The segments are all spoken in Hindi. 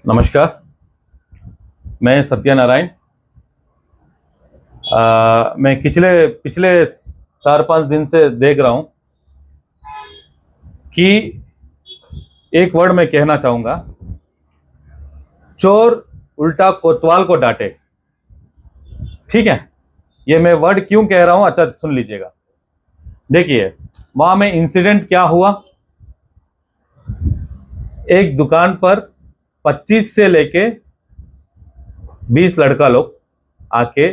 नमस्कार। मैं सत्यनारायण। मैं पिछले पिछले 4-5 दिन से देख रहा हूं कि एक वर्ड मैं कहना चाहूंगा, चोर उल्टा कोतवाल को डांटे। ठीक है, ये मैं वर्ड क्यों कह रहा हूं, अच्छा सुन लीजिएगा। देखिए, वहां में इंसिडेंट क्या हुआ। एक दुकान पर 25 से लेके 20 लड़का लोग आके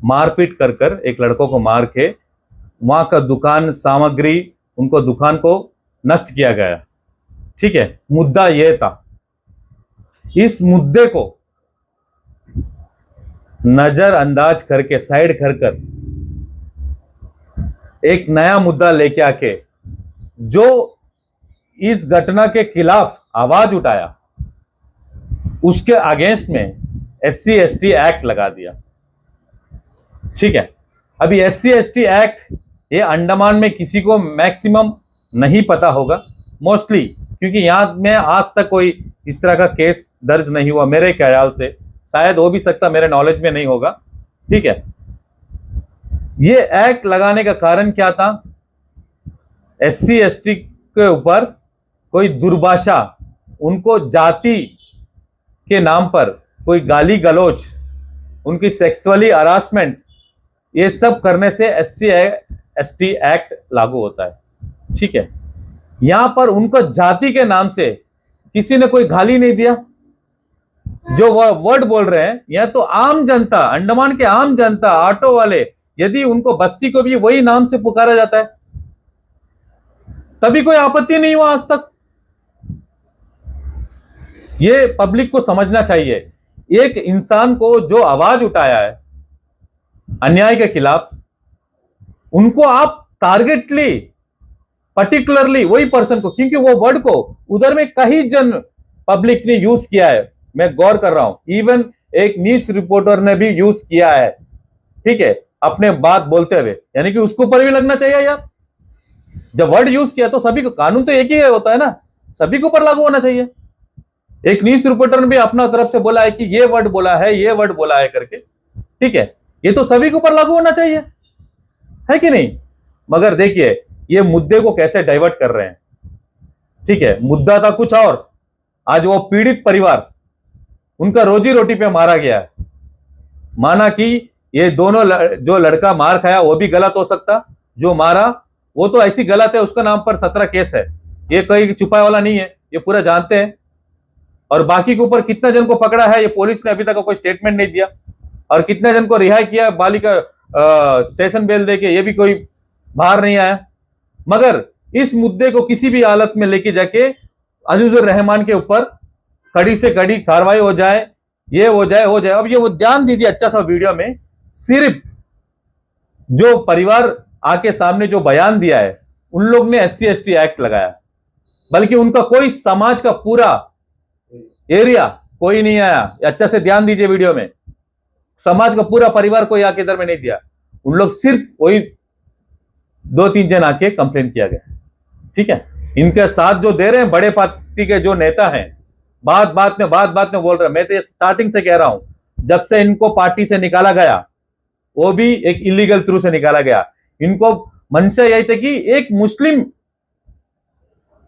मारपीट कर कर एक लड़कों को मार के वहां का दुकान सामग्री, उनको दुकान को नष्ट किया गया। ठीक है, मुद्दा यह था। इस मुद्दे को नजरअंदाज करके साइड कर कर एक नया मुद्दा लेके आके जो इस घटना के खिलाफ आवाज उठाया, उसके अगेंस्ट में SC/ST एक्ट लगा दिया। ठीक है, अभी SC/ST एक्ट ये अंडमान में किसी को मैक्सिमम नहीं पता होगा, मोस्टली, क्योंकि यहां में आज तक कोई इस तरह का केस दर्ज नहीं हुआ मेरे ख्याल से। शायद हो भी सकता, मेरे नॉलेज में नहीं होगा। ठीक है, ये एक्ट लगाने का कारण क्या था? SC/ST के ऊपर कोई दुर्भाषा, उनको जाति के नाम पर कोई गाली गलौज, उनकी सेक्सुअली हरासमेंट, ये सब करने से SC/ST एक्ट लागू होता है। ठीक है, यहां पर उनको जाति के नाम से किसी ने कोई गाली नहीं दिया। जो वर्ड बोल रहे हैं, यह तो आम जनता, अंडमान के आम जनता, ऑटो वाले, यदि उनको बस्ती को भी वही नाम से पुकारा जाता है तभी कोई आपत्ति नहीं हुआ आज तक। ये पब्लिक को समझना चाहिए। एक इंसान को जो आवाज उठाया है अन्याय के खिलाफ, उनको आप टारगेटली, पर्टिकुलरली वही पर्सन को, क्योंकि वो वर्ड को उधर में कई जन पब्लिक ने यूज किया है, मैं गौर कर रहा हूं, इवन एक न्यूज रिपोर्टर ने भी यूज किया है। ठीक है, अपने बात बोलते हुए, यानी कि उसको ऊपर भी लगना चाहिए यार। जब वर्ड यूज किया तो सभी को, कानून तो एक ही होता है ना, सभी के ऊपर लागू होना चाहिए। एक न्यूज रिपोर्टर ने भी अपना तरफ से बोला है कि ये वर्ड बोला है, ये वर्ड बोला है करके। ठीक है, ये तो सभी के ऊपर लागू होना चाहिए, है कि नहीं? मगर देखिए, ये मुद्दे को कैसे डाइवर्ट कर रहे हैं। ठीक है, मुद्दा था कुछ और, आज वो पीड़ित परिवार, उनका रोजी रोटी पे मारा गया है। माना कि ये दोनों जो लड़का मार खाया वो भी गलत हो सकता, जो मारा वो तो ऐसी गलत है, उसका नाम पर 17 केस है। ये कोई छुपाए वाला नहीं है, ये पूरा जानते हैं। और बाकी के ऊपर कितना जन को पकड़ा है, ये पुलिस ने अभी तक कोई स्टेटमेंट नहीं दिया। और कितने जन को रिहाई किया बालिका स्टेशन बेल देके, ये भी कोई बाहर नहीं आया। मगर इस मुद्दे को किसी भी हालत में लेके जाके अजीजुर रहमान के ऊपर कड़ी से कड़ी कार्रवाई हो जाए, ये हो जाए, हो जाए। अब ये वो ध्यान दीजिए अच्छा सा वीडियो में, सिर्फ जो परिवार आके सामने जो बयान दिया है, उन लोग ने SC/ST एक्ट लगाया, बल्कि उनका कोई समाज का पूरा एरिया कोई नहीं आया। अच्छा से ध्यान दीजिए वीडियो में, समाज का पूरा परिवार कोई आके इधर में नहीं दिया। उन लोग सिर्फ वही 2-3 जन आके कंप्लेन किया गया। ठीक है, इनके साथ जो दे रहे हैं बड़े पार्टी के जो नेता हैं, बात बात में बोल रहे हैं। मैं तो ये स्टार्टिंग से कह रहा हूं, जब से इनको पार्टी से निकाला गया, वो भी एक इलीगल थ्रू से निकाला गया। इनको मंशा यही था कि एक मुस्लिम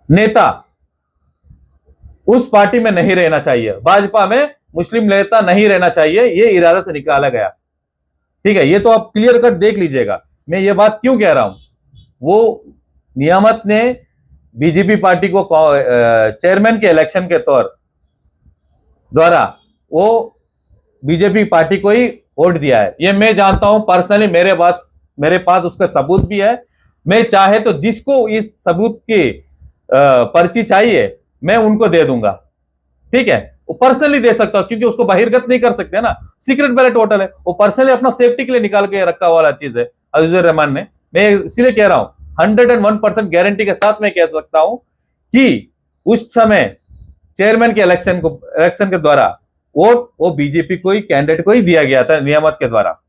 नेता उस पार्टी में नहीं रहना चाहिए, भाजपा में मुस्लिम नेता नहीं रहना चाहिए, ये इरादा से निकाला गया। ठीक है, ये तो आप क्लियर कट देख लीजिएगा। मैं ये बात क्यों कह रहा हूं, वो नियामत ने बीजेपी पार्टी को चेयरमैन के इलेक्शन के तौर द्वारा वो बीजेपी पार्टी को ही वोट दिया है, ये मैं जानता हूं पर्सनली। मेरे पास उसका सबूत भी है। मैं चाहे तो जिसको इस सबूत की पर्ची चाहिए, मैं उनको दे दूंगा। ठीक है, वो पर्सनली दे सकता हूं, क्योंकि उसको बहिर्गत नहीं कर सकते ना, सीक्रेट बैलेट वोटर है, वो पर्सनली अपना सेफ्टी के लिए निकाल के रखा वाला चीज है अजीजुर रहमान ने। मैं इसलिए कह रहा हूं, 101% गारंटी के साथ मैं कह सकता हूं कि उस समय चेयरमैन के इलेक्शन के द्वारा वोट वो बीजेपी को ही, कैंडिडेट को ही दिया गया था नियामत के द्वारा।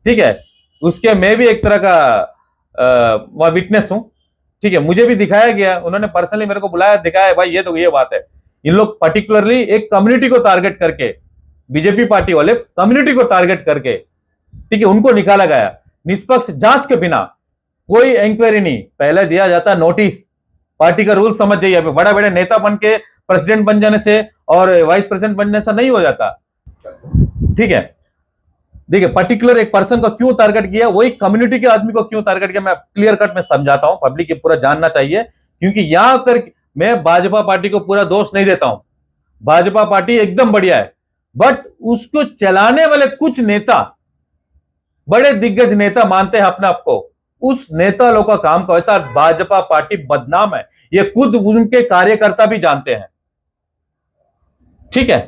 ठीक है, उसके मैं भी एक तरह का विटनेस हूं। ठीक है, मुझे भी दिखाया गया, उन्होंने पर्सनली मेरे को बुलाया, दिखाया, भाई ये तो ये बात है। इन लोग पर्टिकुलरली एक कम्युनिटी को टारगेट करके, बीजेपी पार्टी वाले कम्युनिटी को टारगेट करके, ठीक है, उनको निकाला गया निष्पक्ष जांच के बिना। कोई इंक्वायरी नहीं, पहले दिया जाता नोटिस। पार्टी का रूल समझ जाइए, बड़ा बड़े नेता बन के प्रेसिडेंट बन जाने से और वाइस प्रेसिडेंट बनने से नहीं हो जाता, ठीक है। देखिए पर्टिकुलर एक पर्सन को क्यों टारगेट किया, वही कम्युनिटी के आदमी को क्यों टारगेट किया, मैं क्लियर कट में समझाता हूं, पब्लिक को पूरा जानना चाहिए। क्योंकि यहां कर मैं भाजपा पार्टी को पूरा दोष नहीं देता हूं, भाजपा पार्टी एकदम बढ़िया है, बट उसको चलाने वाले कुछ नेता, बड़े दिग्गज नेता मानते हैं अपने आप को, उस नेता लोगों का काम का वैसा भाजपा पार्टी बदनाम है, ये खुद उनके कार्यकर्ता भी जानते हैं, ठीक है।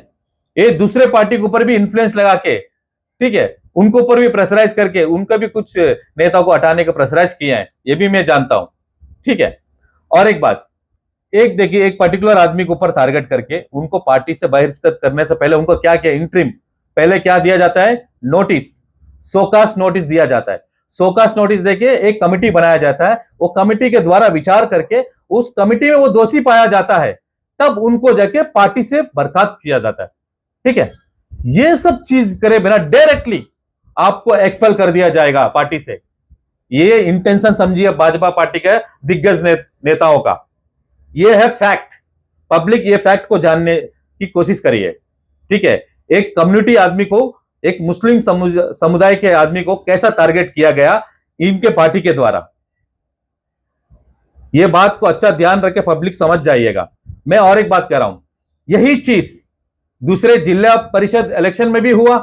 ये दूसरे पार्टी के ऊपर भी इन्फ्लुएंस लगा के, ठीक है, उनको ऊपर भी प्रेशराइज करके, उनका भी कुछ नेता को हटाने का प्रेशराइज किया है, ये भी मैं जानता हूं, ठीक है। और एक बात, एक देखिए, एक पर्टिकुलर आदमी के ऊपर टारगेट करके उनको पार्टी से बहिष्कृत करने से पहले उनको क्या किया, इंट्रीम पहले क्या दिया जाता है, नोटिस, सोकास्ट नोटिस दिया जाता है। सोकास्ट नोटिस देके एक कमिटी बनाया जाता है, वो कमिटी के द्वारा विचार करके उस कमिटी में वो दोषी पाया जाता है, तब उनको जाके पार्टी से बर्खास्त किया जाता है, ठीक है। ये सब चीज करे बिना डायरेक्टली आपको एक्सपेल कर दिया जाएगा पार्टी से, ये इंटेंशन समझिए भाजपा पार्टी के दिग्गज नेताओं का। ये है फैक्ट, पब्लिक ये फैक्ट को जानने की कोशिश करिए, ठीक है। एक कम्युनिटी आदमी को, एक मुस्लिम समुदाय के आदमी को कैसा टारगेट किया गया इनके पार्टी के द्वारा, ये बात को अच्छा ध्यान रख के पब्लिक समझ जाइएगा। मैं और एक बात कह रहा हूं, यही चीज दूसरे जिला परिषद इलेक्शन में भी हुआ,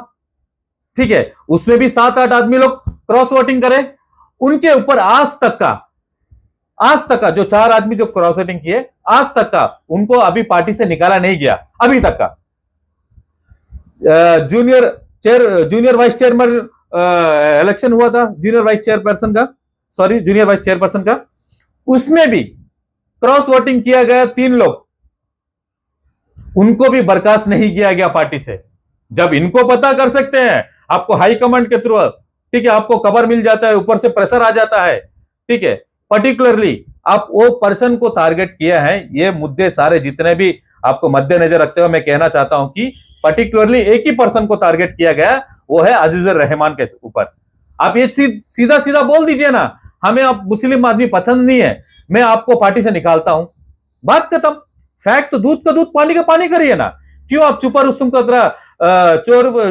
ठीक है, उसमें भी 7-8 आदमी लोग क्रॉस वोटिंग करे, उनके ऊपर आज तक का जो 4 आदमी जो क्रॉस वोटिंग किए, आज तक का उनको अभी पार्टी से निकाला नहीं गया, अभी तक का। जूनियर वाइस चेयरमैन इलेक्शन हुआ था, जूनियर वाइस चेयरपर्सन का, उसमें भी क्रॉस वोटिंग किया गया 3 लोग, उनको भी बर्खास्त नहीं किया गया पार्टी से। जब इनको पता कर सकते हैं, आपको हाई कमांड के थ्रू, ठीक है, आपको खबर मिल जाता है, ऊपर से प्रेशर आ जाता है, ठीक है, पर्टिकुलरली आप वो पर्सन को टारगेट किया है। ये मुद्दे सारे जितने भी आपको मद्देनजर रखते हुए मैं कहना चाहता हूं कि पर्टिकुलरली एक ही पर्सन को टारगेट किया गया, वो है अजीजुर रहमान के ऊपर। आप ये सीधा सीधा बोल दीजिए ना, हमें आप मुस्लिम आदमी पसंद नहीं है, मैं आपको पार्टी से निकालता हूं, बात खत्म। फैक्ट तो दूध का दूध पानी का पानी करिए ना, क्यों आप चुपा रुस्तुम का तरह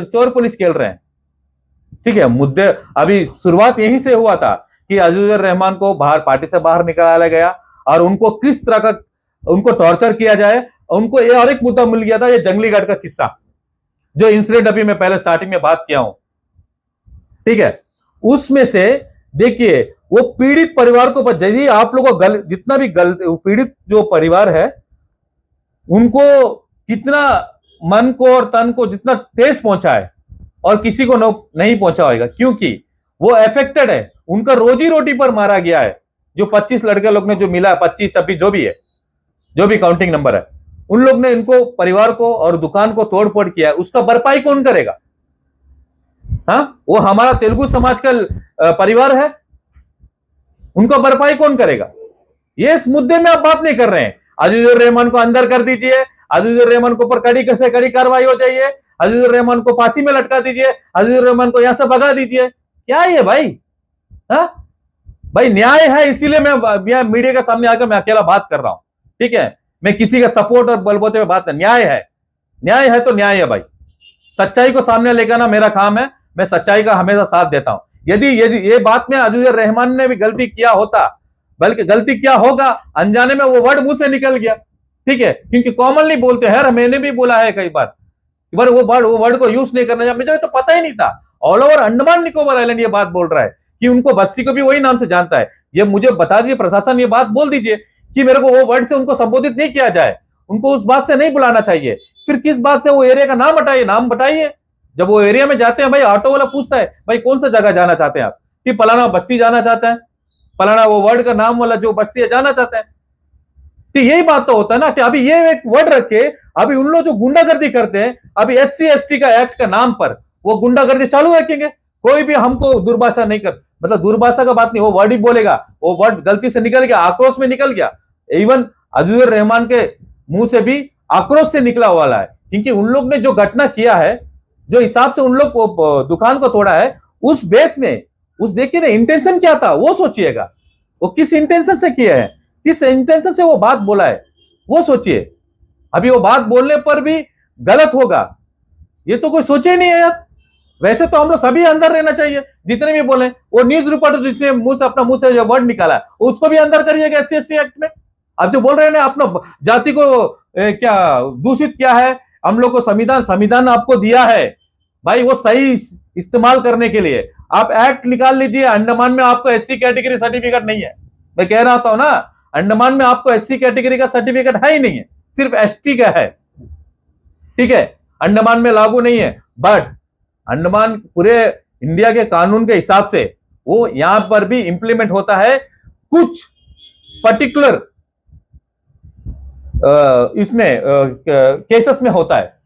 चोर पुलिस खेल रहे हैं, ठीक है। मुद्दे अभी शुरुआत यहीं से हुआ था कि अजीजुर रहमान को बाहर पार्टी से बाहर निकाला गया और उनको किस तरह का उनको टॉर्चर किया जाए, उनको ये और एक मुद्दा मिल गया था, ये जंगली गार्ड का किस्सा, जो इंसिडेंट अभी मैं पहले स्टार्टिंग में बात किया हूं, ठीक है। उसमें से देखिए वो पीड़ित परिवार को, यदि आप लोगों को जितना भी पीड़ित जो परिवार है उनको कितना मन को और तन को जितना ठेस पहुंचा है और किसी को नहीं पहुंचा होगा, क्योंकि वो अफेक्टेड है, उनका रोजी रोटी पर मारा गया है। जो 25 लड़के लोग ने जो मिला, 25-26 जो भी है, जो भी काउंटिंग नंबर है, उन लोग ने इनको परिवार को और दुकान को तोड़ फोड़ किया है, उसका भरपाई कौन करेगा? हाँ, वो हमारा तेलुगु समाज का परिवार है, उनका भरपाई कौन करेगा? ये इस मुद्दे में आप बात नहीं कर रहे हैं। अजीजुर रहमान को अंदर कर दीजिए, अजीजुर रहमान को ऊपर कड़ी से कड़ी कार्रवाई हो जाइए, अजीजुर रहमान को फांसी में लटका दीजिए, अजीजुर रहमान को यहां से भगा दीजिए। क्या है भाई? हाँ भाई, न्याय है, इसीलिए मैं मीडिया के सामने आकर मैं अकेला बात कर रहा हूं, ठीक है। मैं किसी का सपोर्ट और बलबूते में बात नहीं, न्याय है तो न्याय है भाई। सच्चाई को सामने लेकर ना मेरा काम है, मैं सच्चाई का हमेशा साथ देता हूं। यदि ये बात में अजीजुर रहमान ने भी गलती किया होता, बल्कि गलती क्या होगा, अनजाने में वो वर्ड मुंह से निकल गया, ठीक है, क्योंकि कॉमनली बोलते हैं, मैंने भी बोला है कई बार, वो वर्ड को यूज नहीं करना, मुझे तो पता ही नहीं था। All over Andaman Nicobar island ये बात बोल रहा है कि उनको बस्ती को भी वही नाम से जानता है। ये मुझे बता दीजिए, प्रशासन ये बात बोल दीजिए कि मेरे को वो वर्ड से उनको संबोधित नहीं किया जाए, उनको उस बात से नहीं बुलाना चाहिए। फिर किस बात से वो एरिया का नाम हटाइए, नाम बताइए। जब वो एरिया में जाते हैं भाई, ऑटो वाला पूछता है भाई कौन सा जगह जाना चाहते हैं आप, कि फलाना बस्ती जाना चाहता है, फलाना वो वर्ड का नाम वाला जो बस्ती है जाना चाहते हैं, तो यही बात तो होता है ना। अभी ये एक वर्ड रखे, अभी उन लोग जो गुंडागर्दी करते हैं, अभी SC/ST का एक्ट का नाम पर वो गुंडागर्दी चालू रखेंगे। कोई भी हमको दुर्भाषा नहीं कर, मतलब दुर्भाषा का बात नहीं, वो वर्ड ही बोलेगा, वो वर्ड गलती से निकल गया, आक्रोश में निकल गया। इवन अजीजुर रहमान के मुंह से भी आक्रोश से निकला वाला है, क्योंकि उन लोग ने जो घटना किया है, जो हिसाब से उन लोग को दुकान को तोड़ा है, उस बेस में उस देखिए ना इंटेंशन क्या था वो सोचिएगा, वो किस इंटेंशन से किया है, किस इंटेंशन से वो बात बोला है वो सोचिए। अभी वो बात बोलने पर भी गलत होगा ये तो कोई सोचे ही नहीं है यार। वैसे तो हम लोग सभी अंदर रहना चाहिए, जितने भी बोले, वो न्यूज रिपोर्टर जिसने मुंह से जो वर्ड निकाला उसको भी अंदर करिएगा SC एक्ट में। आप जो बोल रहे हैं ना अपना जाति को क्या दूषित किया है, हम लोग को संविधान आपको दिया है भाई, वो सही इस्तेमाल करने के लिए आप एक्ट निकाल लीजिए। अंडमान में आपको SC कैटेगरी सर्टिफिकेट नहीं है, मैं कह रहा था ना, अंडमान में आपको SC कैटेगरी का सर्टिफिकेट है ही नहीं है, सिर्फ ST का है, ठीक है, अंडमान में लागू नहीं है। बट अंडमान पूरे इंडिया के कानून के हिसाब से वो यहां पर भी इंप्लीमेंट होता है, कुछ पर्टिकुलर इसमें केसेस में होता है,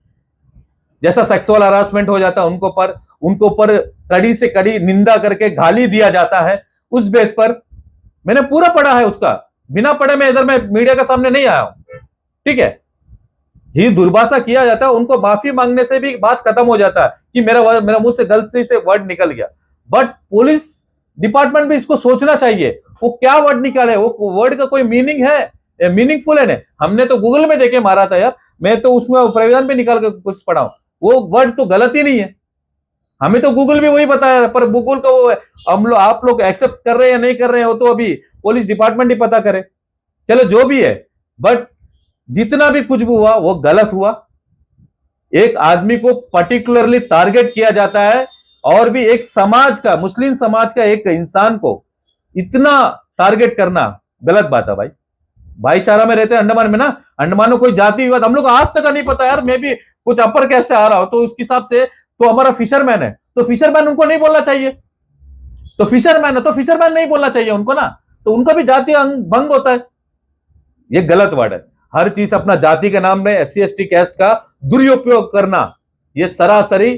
जैसा सेक्सुअल हरासमेंट हो जाता है उनको पर कड़ी से कड़ी निंदा करके गाली दिया जाता है, उस बेस पर मैंने पूरा पढ़ा है उसका, बिना पढ़े मैं इधर मैं मीडिया के सामने नहीं आया हूं, ठीक है। जी दुर्भाषा किया जाता है, उनको माफी मांगने से भी बात खत्म हो जाता है कि मेरा मुंह से गलती से वर्ड निकल गया। बट पुलिस डिपार्टमेंट भी इसको सोचना चाहिए, वो क्या वर्ड निकाले, वो वर्ड का कोई मीनिंग है, मीनिंगफुल है ना। हमने तो गूगल में देखे मारा था यार, मैं तो उसमें प्राविधान पे निकाल के कुछ पढ़ा हूं, वो वर्ड तो गलत ही नहीं है, हमें तो गूगल भी वही बताया, पर गूगल का वो आप लोग एक्सेप्ट कर रहे हैं या नहीं कर रहे हैं वो तो अभी पुलिस डिपार्टमेंट ही पता करे। चलो जो भी है, बट जितना भी कुछ भी हुआ वो गलत हुआ। एक आदमी को पर्टिकुलरली टारगेट किया जाता है, और भी एक समाज का, मुस्लिम समाज का एक इंसान को इतना टारगेट करना गलत बात है भाई। भाईचारा में रहते हैं अंडमान में ना, अंडमान में कोई जाति विवाद हम लोग आज तक नहीं पता यार। मैं भी कुछ अपर कैस्ट से आ रहा हूं तो उसके हिसाब से तो हमारा फिशरमैन है, तो फिशरमैन उनको नहीं बोलना चाहिए, तो फिशरमैन है तो फिशरमैन नहीं बोलना चाहिए उनको ना, तो उनका भी जातीय भंग होता है। ये गलत वर्ड है, हर चीज अपना जाति के नाम में SC ST कैस्ट का दुरुपयोग करना ये सरासरी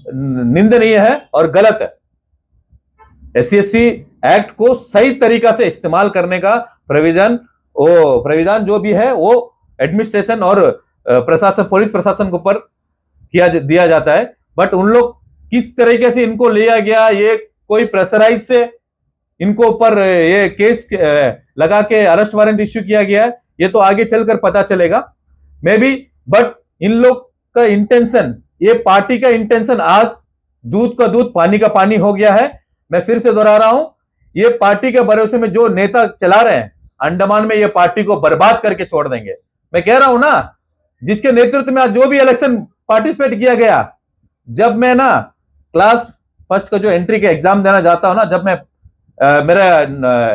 निंदनीय है और गलत है। SC ST एक्ट को सही तरीका से इस्तेमाल करने का प्राविधान जो भी है वो एडमिनिस्ट्रेशन और प्रशासन, पुलिस प्रशासन के ऊपर दिया जाता है। बट उन लोग किस तरीके से इनको लिया गया, ये कोई प्रेशराइज से इनको ऊपर ये केस लगा के अरेस्ट वारंट इश्यू किया गया है, ये तो आगे चलकर पता चलेगा मे बी। बट इन लोग का इंटेंशन, ये पार्टी का इंटेंशन आज दूध का दूध पानी का पानी हो गया है। मैं फिर से दोहरा रहा हूं, ये पार्टी के भरोसे में जो नेता चला रहे हैं अंडमान में, ये पार्टी को बर्बाद करके छोड़ देंगे। मैं कह रहा हूं ना, जिसके नेतृत्व में आज जो भी इलेक्शन पार्टिसिपेट किया गया, जब मैं ना क्लास फर्स्ट का जो एंट्री का एग्जाम देना जाता हूं ना, जब मैं मेरा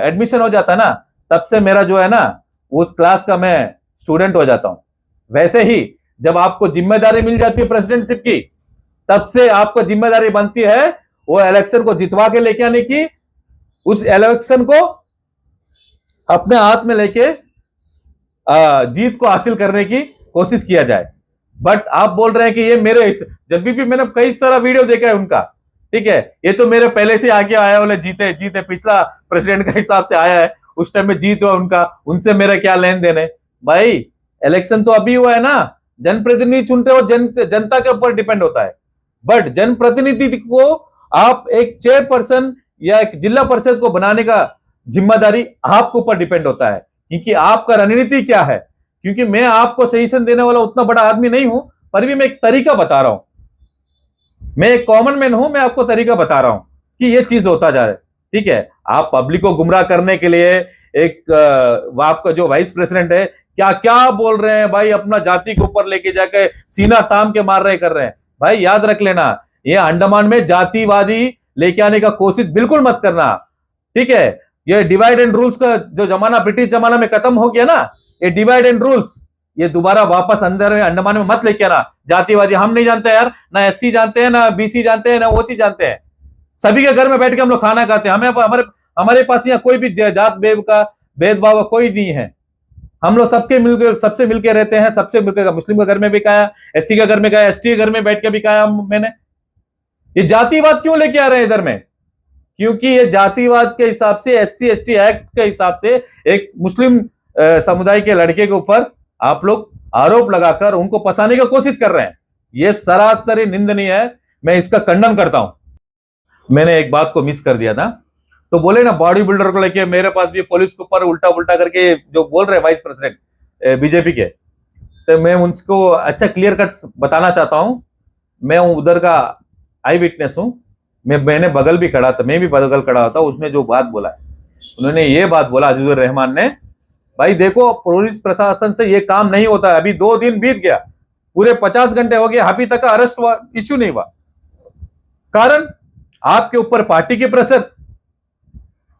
एडमिशन हो जाता ना, तब से मेरा जो है ना उस क्लास का मैं स्टूडेंट हो जाता हूं। वैसे ही जब आपको जिम्मेदारी मिल जाती है प्रेसिडेंटशिप की, तब से आपको जिम्मेदारी बनती है वो इलेक्शन को जितवा के लेके आने की, उस इलेक्शन को अपने हाथ में लेके जीत को हासिल करने की कोशिश किया जाए। बट आप बोल रहे हैं कि ये मेरे, जब भी मैंने कई सारा वीडियो देखा है उनका, ठीक है, ये तो मेरे पहले से आगे आया वाले जीते पिछला प्रेसिडेंट का हिसाब से आया है, उस टाइम में जीत हुआ उनका, उनसे मेरा क्या लेन देन है भाई। इलेक्शन तो अभी हुआ है ना, जनप्रतिनिधि चुनते हो, जनता के ऊपर डिपेंड होता है। बट जनप्रतिनिधि को आप एक चेयरपर्सन या एक जिला परिषद को बनाने का जिम्मेदारी आपके ऊपर डिपेंड होता है, क्योंकि आपका रणनीति क्या है। क्योंकि मैं आपको सजेशन देने वाला उतना बड़ा आदमी नहीं हूं, पर भी मैं एक तरीका बता रहा हूं, मैं एक कॉमन मैन हूं, मैं आपको तरीका बता रहा हूं कि ये चीज होता जा रहा है, ठीक है। आप पब्लिक को गुमराह करने के लिए एक आपका जो वाइस प्रेसिडेंट है क्या क्या बोल रहे हैं भाई, अपना जाति के ऊपर लेके जाके सीना ताम के मार रहे कर रहे हैं। भाई याद रख लेना, ये अंडमान में जातिवादी लेके आने का कोशिश बिल्कुल मत करना, ठीक है। ये डिवाइड एंड रूल्स का जो जमाना ब्रिटिश जमाना में खत्म हो गया ना, ये डिवाइड एंड रूल्स ये दोबारा वापस अंदर में अंडमान में मत लेके आना। जातिवादी हम नहीं जानते यार, ना SC जानते हैं, ना BC जानते हैं, ना OC जानते हैं। सभी के घर में बैठ के हम लोग खाना खाते हैं, हमारे पास यहाँ कोई भी जात का भेदभाव कोई नहीं है। हम लोग सबसे मिलकर रहते हैं, सबसे मिलकर। मुस्लिम का घर में भी खाया, SC का घर में खाया, ST के घर में बैठ के भी खाया मैंने। ये जातिवाद क्यों लेके आ रहे हैं इधर में? क्योंकि ये जातिवाद के हिसाब से SC ST एक्ट के हिसाब से एक मुस्लिम समुदाय के लड़के के ऊपर आप लोग आरोप लगाकर उनको फंसाने की कोशिश कर रहे हैं। यह सरासर निंदनीय है, मैं इसका खंडन करता हूं। मैंने एक बात को मिस कर दिया था, तो बोले ना बॉडी बिल्डर को लेके मेरे पास भी पुलिस के ऊपर उल्टा उल्टा करके जो बोल रहे वाइस प्रेसिडेंट बीजेपी के, तो मैं उनको अच्छा क्लियर कट बताना चाहता हूं। मैं उधर का आई विटनेस हूं, मैंने बगल भी खड़ा था, मैं भी बगल खड़ा था। उसने जो बात बोला है, उन्होंने ये बात बोला अजीजुर रहमान ने, भाई देखो पुलिस प्रशासन से ये काम नहीं होता है। अभी 2 दिन बीत गया, पूरे 50 घंटे हो गए, अभी तक अरेस्ट हुआ इश्यू नहीं हुआ। कारण आपके ऊपर पार्टी के प्रेशर,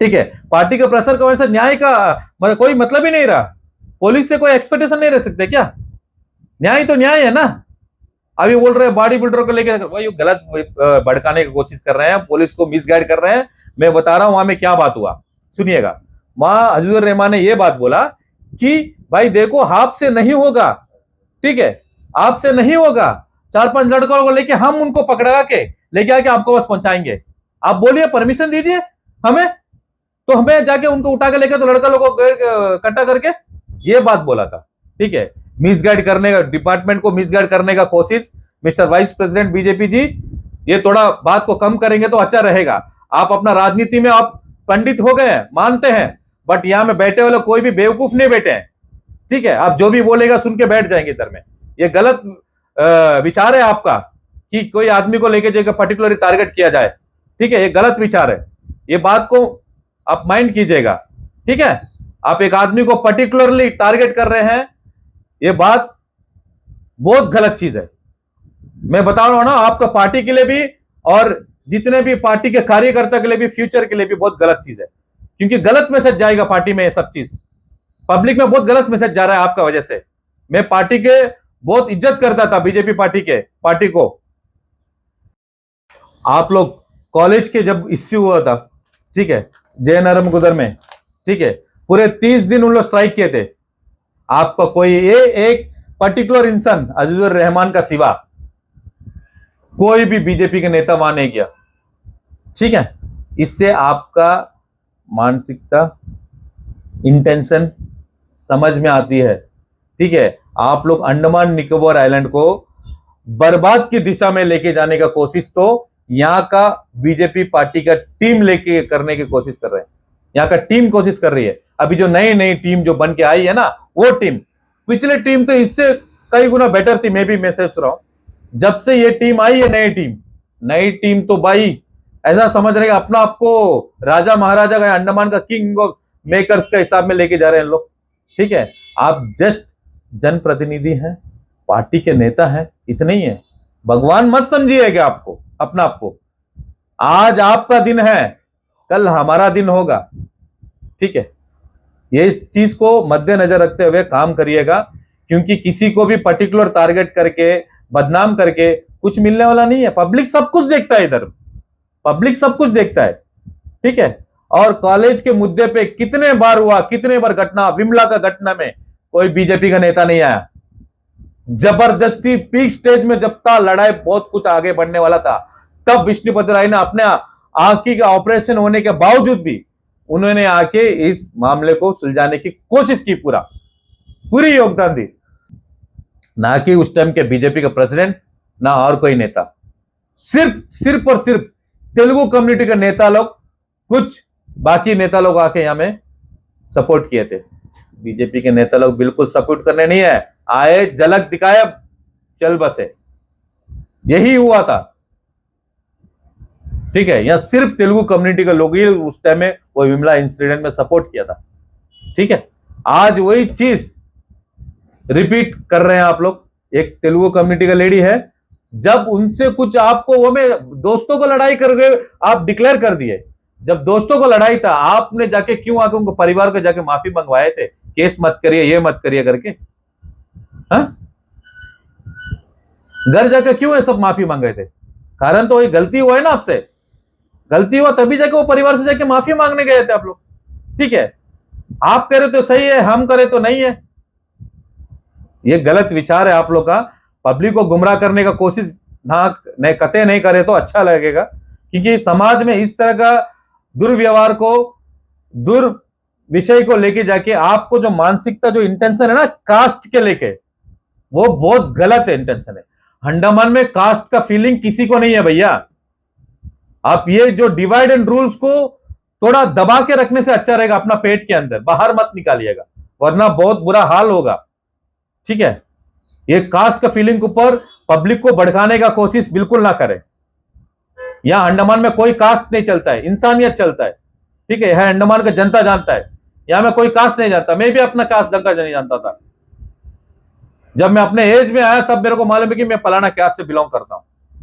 ठीक है, पार्टी के प्रेशर की वजह से न्याय का कोई मतलब ही नहीं रहा। पुलिस से कोई एक्सपेक्टेशन नहीं रह सकते क्या? न्याय तो न्याय है ना। अभी बोल रहे हैं बॉडी बिल्डर को लेकर वही गलत भड़काने की कोशिश कर रहे हैं, पुलिस को मिसगाइड कर रहे हैं। मैं बता रहा हूं वहां में क्या बात हुआ, सुनिएगा। वहां अजीजुर रहमान ने यह बात बोला कि भाई देखो आपसे नहीं होगा, ठीक है, आपसे नहीं होगा। 4-5 लड़कों को लेके हम उनको पकड़ा के लेके आके आपको बस पहुंचाएंगे। आप बोलिए, परमिशन दीजिए हमें, तो हमें जाके उनको उठा के लेके तो लड़का लोगों को इकट्ठा करके ये बात बोला था, ठीक है। मिसगाइड करने का, डिपार्टमेंट को मिसगाइड करने का कोशिश, मिस्टर वाइस प्रेसिडेंट बीजेपी जी, ये थोड़ा बात को कम करेंगे तो अच्छा रहेगा। आप अपना राजनीति में आप पंडित हो गए हैं, मानते हैं, बट यहां में बैठे वाले कोई भी बेवकूफ नहीं बैठे हैं, ठीक है। आप जो भी बोलेगा सुन के बैठ जाएंगे इधर में। ये गलत विचार है आपका कि कोई आदमी को लेके जाकर पर्टिकुलरली टारगेट किया जाए, ठीक है, ये गलत विचार है। ये बात को आप माइंड कीजिएगा, ठीक है। आप एक आदमी को पर्टिकुलरली टारगेट कर रहे हैं, ये बात बहुत गलत चीज है। मैं बता रहा हूं ना, आपका पार्टी के लिए भी और जितने भी पार्टी के कार्यकर्ता के लिए भी, फ्यूचर के लिए भी बहुत गलत चीज है, क्योंकि गलत मैसेज जाएगा पार्टी में। ये सब चीज पब्लिक में बहुत गलत मैसेज जा रहा है आपका वजह से। मैं पार्टी के बहुत इज्जत करता था, बीजेपी पार्टी को। आप लोग कॉलेज के जब इश्यू हुआ था, ठीक है, जयनरम गुदर में, ठीक है, पूरे 30 दिन उन लोग स्ट्राइक किए थे। आपका कोई एक पर्टिकुलर इंसान अजीजुर रहमान का सिवा कोई भी बीजेपी के नेता वहां नहीं गया, ठीक है। इससे आपका मानसिकता, इंटेंशन समझ में आती है, ठीक है। आप लोग अंडमान निकोबार आइलैंड को बर्बाद की दिशा में लेके जाने का कोशिश तो यहां का बीजेपी पार्टी का टीम लेके करने की कोशिश कर रहे हैं। यहां का टीम कोशिश कर रही है। अभी जो नई टीम जो बन के आई है ना, वो टीम, पिछले टीम तो इससे कई गुना बेटर थी। मैं सोच रहा हूं, जब से ये टीम आई है, नई टीम तो भाई ऐसा समझ रहे हैं अपना आपको राजा महाराजा का, अंडमान का किंग ऑफ मेकर्स का हिसाब में लेके जा रहे हैं लोग, ठीक है। आप जस्ट जनप्रतिनिधि हैं, पार्टी के नेता हैं, इतना ही है। भगवान मत समझिएगा आपको, अपना आपको। आज आपका दिन है, कल हमारा दिन होगा, ठीक है। ये इस चीज को मद्देनजर रखते हुए काम करिएगा, क्योंकि किसी को भी पर्टिकुलर टारगेट करके बदनाम करके कुछ मिलने वाला नहीं है। पब्लिक सब कुछ देखता है, इधर पब्लिक सब कुछ देखता है, ठीक है। और कॉलेज के मुद्दे पे कितने बार हुआ, कितने बार घटना, विमला का घटना में कोई बीजेपी का नेता नहीं आया। जबरदस्ती पीक स्टेज में जब था, लड़ाई बहुत कुछ आगे बढ़ने वाला था, तब विष्णुपति राय ने अपने आंखी का ऑपरेशन होने के बावजूद भी उन्होंने आके इस मामले को सुलझाने की कोशिश की, पूरी योगदान दी। ना कि उस टाइम के बीजेपी का प्रेसिडेंट, ना और कोई नेता, सिर्फ और सिर्फ तेलुगु कम्युनिटी के नेता लोग, कुछ बाकी नेता लोग आके यहां में सपोर्ट किए थे। बीजेपी के नेता लोग बिल्कुल सपोर्ट करने नहीं है आए, झलक दिखाया, चल बसे, यही हुआ था, ठीक है। यहां सिर्फ तेलुगु कम्युनिटी के लोग ही उस टाइम में वो विमला इंसिडेंट में सपोर्ट किया था, ठीक है। आज वही चीज रिपीट कर रहे हैं आप लोग। एक तेलुगु कम्युनिटी का लेडी है, जब उनसे कुछ आपको, वो में दोस्तों को लड़ाई कर गए, आप डिक्लेयर कर दिए। जब दोस्तों को लड़ाई था, आपने जाके क्यों आके उनको परिवार को जाके माफी मंगवाए थे, केस मत करिए, ये मत करिए करके, हाँ? घर जाके क्यों ये सब माफी मांगे थे? कारण तो ये गलती हुआ है ना आपसे, गलती हुआ तभी जाके वो परिवार से जाके माफी मांगने गए थे आप लोग, ठीक है। आप करे तो सही है, हम करे तो नहीं है। ये गलत विचार है आप लोग का। पब्लिक को गुमराह करने का कोशिश ना कतई नहीं करे तो अच्छा लगेगा, क्योंकि समाज में इस तरह का दुर्व्यवहार को, विषय को लेके जाके आपको जो मानसिकता, जो इंटेंशन है ना कास्ट के लेके, वो बहुत गलत इंटेंशन है। अंडमान में कास्ट का फीलिंग किसी को नहीं है भैया। आप ये जो डिवाइड एंड रूल्स को थोड़ा दबा के रखने से अच्छा रहेगा, अपना पेट के अंदर बाहर मत निकालिएगा, वरना बहुत बुरा हाल होगा। ठीक है, ये कास्ट का फीलिंग के ऊपर पब्लिक को भड़काने का कोशिश बिल्कुल ना करें। यहां अंडमान में कोई कास्ट नहीं चलता है, इंसानियत चलता है। ठीक है, यह अंडमान का जनता जानता है, यहां मैं कोई कास्ट नहीं जानता। मैं भी अपना कास्ट जंका नहीं जानता था। जब मैं अपने एज में आया तब मेरे को मालूम है कि मैं फलाना कास्ट से बिलोंग करता हूं।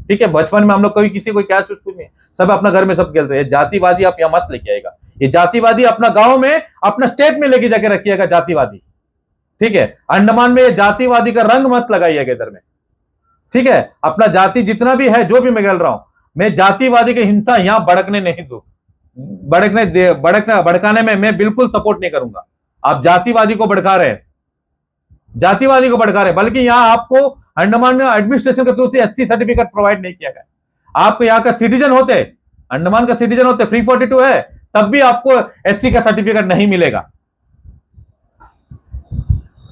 ठीक है, बचपन में हम लोग कभी किसी कोई कास्ट कुछ नहीं, सब अपना घर में सब खेलते हैं। जातिवादी आप यहां मत लेके आएगा। ये जातिवादी अपना गांव में, अपना स्टेट में लेके जाके रखिएगा जातिवादी। ठीक है, अंडमान में ये जातिवादी का रंग मत लगाइएगा इधर में। ठीक है, अपना जाति जितना भी है, जो भी मैं खेल रहा हूं, मैं जातिवादी की हिंसा यहां भड़कने नहीं दूं। भड़काने में मैं बिल्कुल सपोर्ट नहीं करूंगा। आप जातिवादी को भड़का रहे हैं, जातिवादी को भड़का रहे हैं। बल्कि यहां आपको अंडमान में एडमिनिस्ट्रेशन के थ्रू से एससी सर्टिफिकेट प्रोवाइड नहीं किया गया। आप यहां का सिटीजन होते, अंडमान का सिटीजन होते, 342 है, तब भी आपको एससी का सर्टिफिकेट नहीं मिलेगा।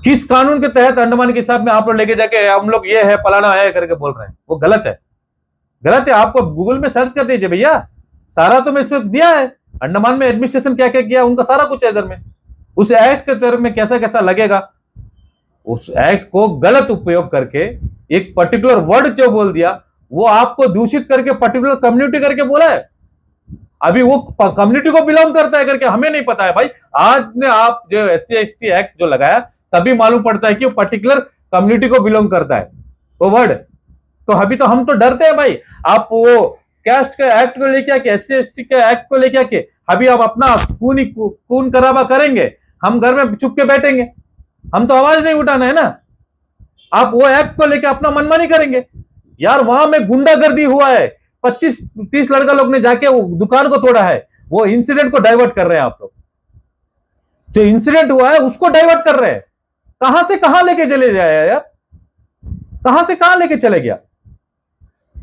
किस कानून के तहत अंडमान के हिसाब में आप लोग लेके जाके हम लोग ये है फलाना है करके बोल रहे हैं? वो गलत है, गलत है। आपको गूगल में सर्च कर दीजिए भैया, सारा तो मैं इसमें दिया है। अंडमान में एडमिनिस्ट्रेशन क्या क्या किया उनका सारा कुछ है इधर में। उस एक्ट के तरफ में कैसा कैसा लगेगा, उस एक्ट को गलत उपयोग करके एक पर्टिकुलर वर्ड जो बोल दिया, वो आपको दूषित करके पर्टिकुलर कम्युनिटी करके बोला है। अभी वो कम्युनिटी को बिलोंग करता है करके हमें नहीं पता है भाई। आज ने आप जो SC ST एक्ट जो लगाया, तभी मालूम पड़ता है कि वो पर्टिकुलर कम्युनिटी को बिलोंग करता है वो वर्ड। तो अभी तो हम तो डरते हैं भाई। आप वो कैस्ट के एक्ट को लेके आके, SC ST के एक्ट को लेके आके अभी आप अपना खून खराबा करेंगे, हम घर में चुप के बैठेंगे, हम तो आवाज नहीं उठाना है ना। आप वो एक्ट को लेके अपना मनमानी करेंगे। यार वहां में गुंडागर्दी हुआ है, 25-30 लड़का लोग ने जाके वो दुकान को तोड़ा है। वो इंसिडेंट को डाइवर्ट कर रहे हैं आप लोग। जो इंसिडेंट हुआ है उसको डाइवर्ट कर रहे हैं। कहां से कहां लेके चले जाए यार, कहां से कहां लेके चले गया।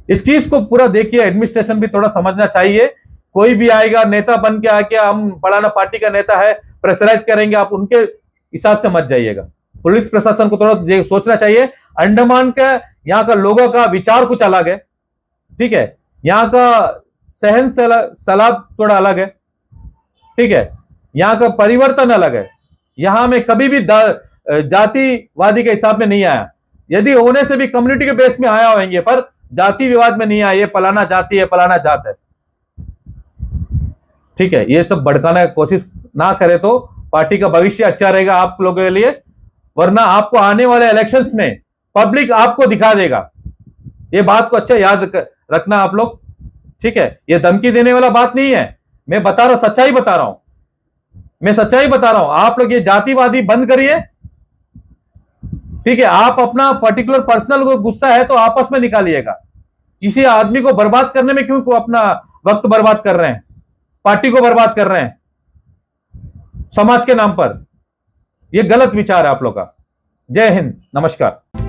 इस चीज को पूरा देखिए, एडमिनिस्ट्रेशन भी थोड़ा समझना चाहिए। कोई भी आएगा नेता बन के आके हम फलाना पार्टी का नेता है प्रेशराइज करेंगे, आप उनके हिसाब से मत जाइएगा। पुलिस प्रशासन को थोड़ा सोचना चाहिए। अंडमान का, यहाँ का लोगों का विचार कुछ अलग है। ठीक है, यहाँ का सहन सलाब थोड़ा अलग है। ठीक है, यहाँ का परिवर्तन अलग है। यहां में कभी भी जातिवादी के हिसाब में नहीं आया। यदि होने से भी कम्युनिटी के बेस में आया होंगे, पर जाति विवाद में नहीं आया। ये फलाना जाति है, फलाना जात है। ठीक है, ये सब भड़काने की कोशिश ना करे तो पार्टी का भविष्य अच्छा रहेगा आप लोगों के लिए। वरना आपको आने वाले इलेक्शंस में पब्लिक आपको दिखा देगा। ये बात को अच्छा याद रखना आप लोग। ठीक है, ये धमकी देने वाला बात नहीं है। मैं बता रहा हूं, सच्चाई बता रहा हूं, मैं सच्चाई बता रहा हूं। आप लोग ये जातिवादी बंद करिए। ठीक है, आप अपना पर्टिकुलर पर्सनल गुस्सा है तो आपस में निकालिएगा। इसी आदमी को बर्बाद करने में क्यों अपना वक्त बर्बाद कर रहे हैं, पार्टी को बर्बाद कर रहे हैं समाज के नाम पर। यह गलत विचार है आप लोग का। जय हिंद, नमस्कार।